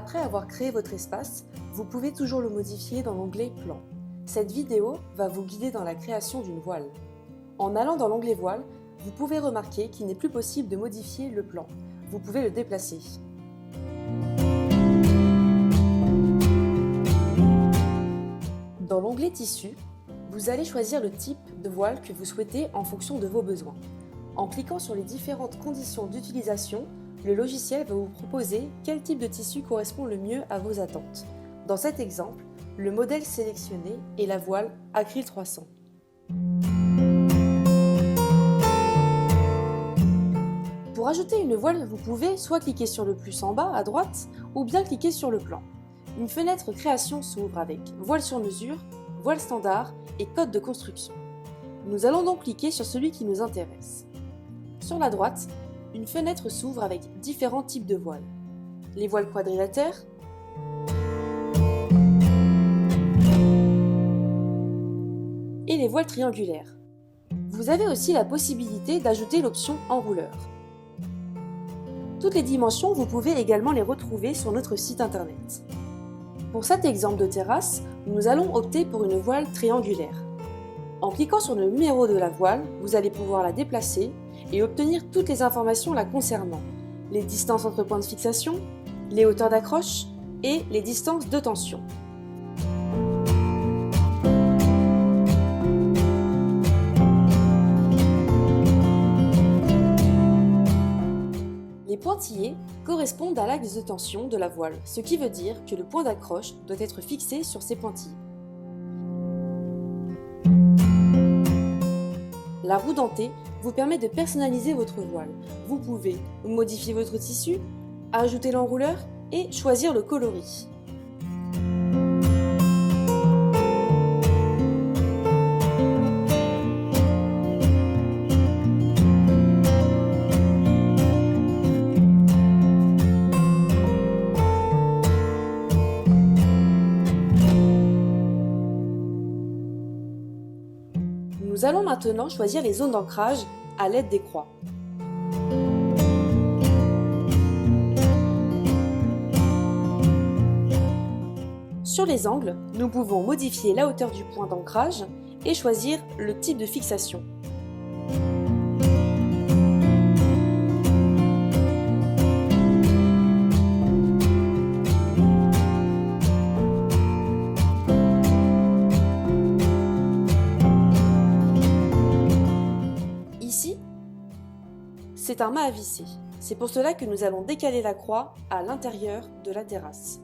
Après avoir créé votre espace, vous pouvez toujours le modifier dans l'onglet Plan. Cette vidéo va vous guider dans la création d'une voile. En allant dans l'onglet Voile, vous pouvez remarquer qu'il n'est plus possible de modifier le plan. Vous pouvez le déplacer. Dans l'onglet Tissu, vous allez choisir le type de voile que vous souhaitez en fonction de vos besoins. En cliquant sur les différentes conditions d'utilisation, le logiciel va vous proposer quel type de tissu correspond le mieux à vos attentes. Dans cet exemple, le modèle sélectionné est la voile Acryl 300. Pour ajouter une voile, vous pouvez soit cliquer sur le plus en bas à droite ou bien cliquer sur le plan. Une fenêtre création s'ouvre avec voile sur mesure, voile standard et code de construction. Nous allons donc cliquer sur celui qui nous intéresse. Sur la droite, une fenêtre s'ouvre avec différents types de voiles. Les voiles quadrilatères, et les voiles triangulaires. Vous avez aussi la possibilité d'ajouter l'option enrouleur. Toutes les dimensions, vous pouvez également les retrouver sur notre site internet. Pour cet exemple de terrasse, nous allons opter pour une voile triangulaire. En cliquant sur le numéro de la voile, vous allez pouvoir la déplacer et obtenir toutes les informations la concernant, les distances entre points de fixation, les hauteurs d'accroche et les distances de tension. Les pointillés correspondent à l'axe de tension de la voile, ce qui veut dire que le point d'accroche doit être fixé sur ces pointillés. La roue dentée vous permet de personnaliser votre voile. Vous pouvez modifier votre tissu, ajouter l'enrouleur et choisir le coloris. Nous allons maintenant choisir les zones d'ancrage à l'aide des croix. Sur les angles, nous pouvons modifier la hauteur du point d'ancrage et choisir le type de fixation. Ici, c'est un mât à visser. C'est pour cela que nous allons décaler la croix à l'intérieur de la terrasse.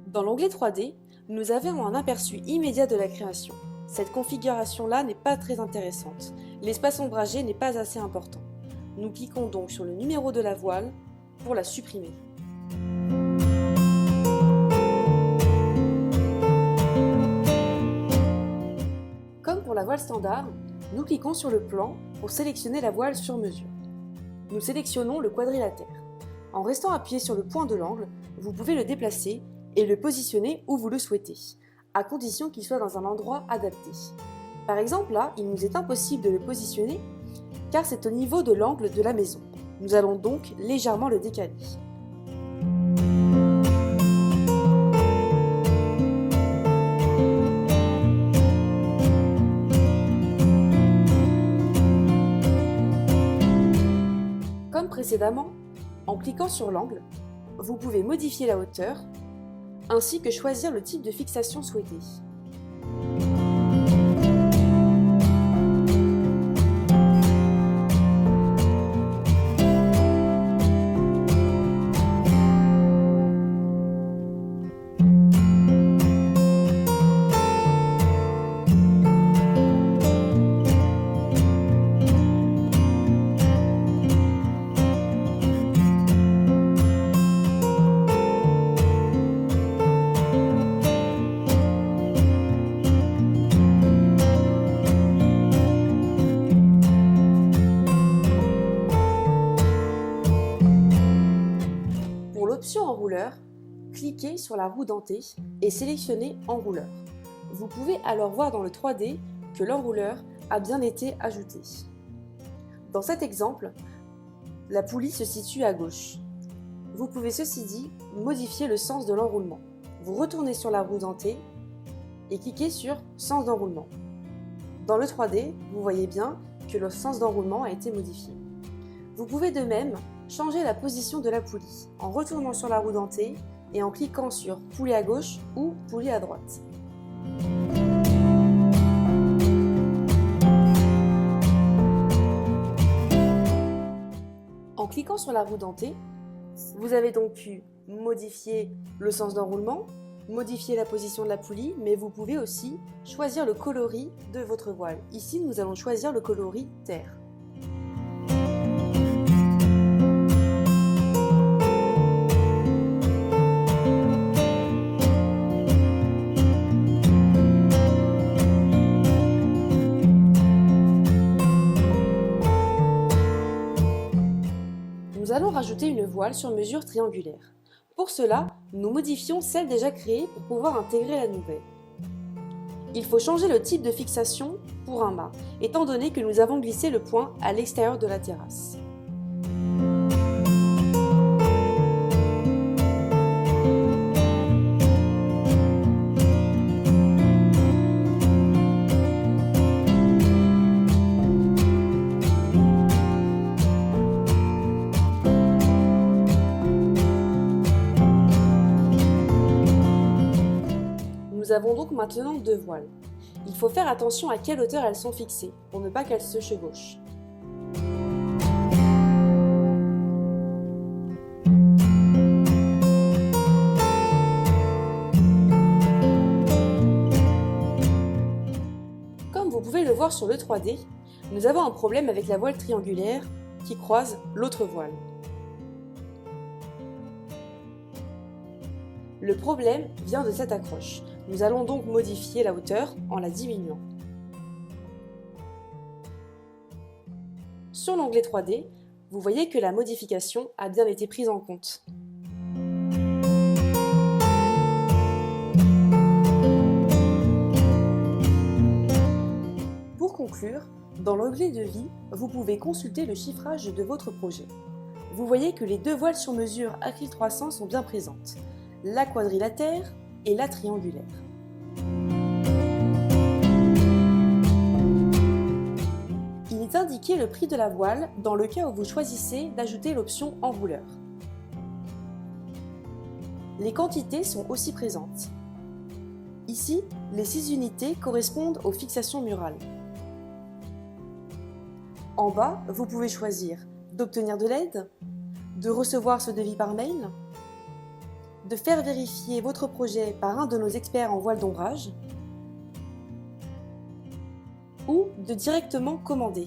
Dans l'onglet 3D, nous avons un aperçu immédiat de la création. Cette configuration-là n'est pas très intéressante. L'espace ombragé n'est pas assez important. Nous cliquons donc sur le numéro de la voile pour la supprimer. Comme pour la voile standard, nous cliquons sur le plan pour sélectionner la voile sur mesure. Nous sélectionnons le quadrilatère. En restant appuyé sur le point de l'angle, vous pouvez le déplacer et le positionner où vous le souhaitez, à condition qu'il soit dans un endroit adapté. Par exemple, là, il nous est impossible de le positionner car c'est au niveau de l'angle de la maison. Nous allons donc légèrement le décaler. Comme précédemment, en cliquant sur l'angle, vous pouvez modifier la hauteur ainsi que choisir le type de fixation souhaité. l'option enrouleur, cliquez sur la roue dentée et sélectionnez enrouleur. Vous pouvez alors voir dans le 3D que l'enrouleur a bien été ajouté. Dans cet exemple, la poulie se situe à gauche. vous pouvez ceci dit modifier le sens de l'enroulement. Vous retournez sur la roue dentée et cliquez sur Sens d'enroulement. Dans le 3D, vous voyez bien que le sens d'enroulement a été modifié. Vous pouvez de même changer la position de la poulie en retournant sur la roue dentée et en cliquant sur poulie à gauche ou poulie à droite. En cliquant sur la roue dentée, vous avez donc pu modifier le sens d'enroulement, modifier la position de la poulie, mais vous pouvez aussi choisir le coloris de votre voile. Ici, nous allons choisir le coloris terre. Nous allons rajouter une voile sur mesure triangulaire. Pour cela, nous modifions celle déjà créée pour pouvoir intégrer la nouvelle. Il faut changer le type de fixation pour un mât, étant donné que nous avons glissé le point à l'extérieur de la terrasse. Nous avons donc maintenant deux voiles. Il faut faire attention à quelle hauteur elles sont fixées, pour ne pas qu'elles se chevauchent. Comme vous pouvez le voir sur le 3D, nous avons un problème avec la voile triangulaire qui croise l'autre voile. Le problème vient de cette accroche. Nous allons donc modifier la hauteur en la diminuant. Sur l'onglet 3D, vous voyez que la modification a bien été prise en compte. Pour conclure, dans l'onglet de vie, vous pouvez consulter le chiffrage de votre projet. Vous voyez que les deux voiles sur mesure Acryl 300 sont bien présentes, la quadrilatère et la triangulaire. Il est indiqué le prix de la voile dans le cas où vous choisissez d'ajouter l'option enrouleur. Les quantités sont aussi présentes. Ici, les 6 unités correspondent aux fixations murales. En bas, vous pouvez choisir d'obtenir de l'aide, de recevoir ce devis par mail, de faire vérifier votre projet par un de nos experts en voile d'ombrage ou de directement commander.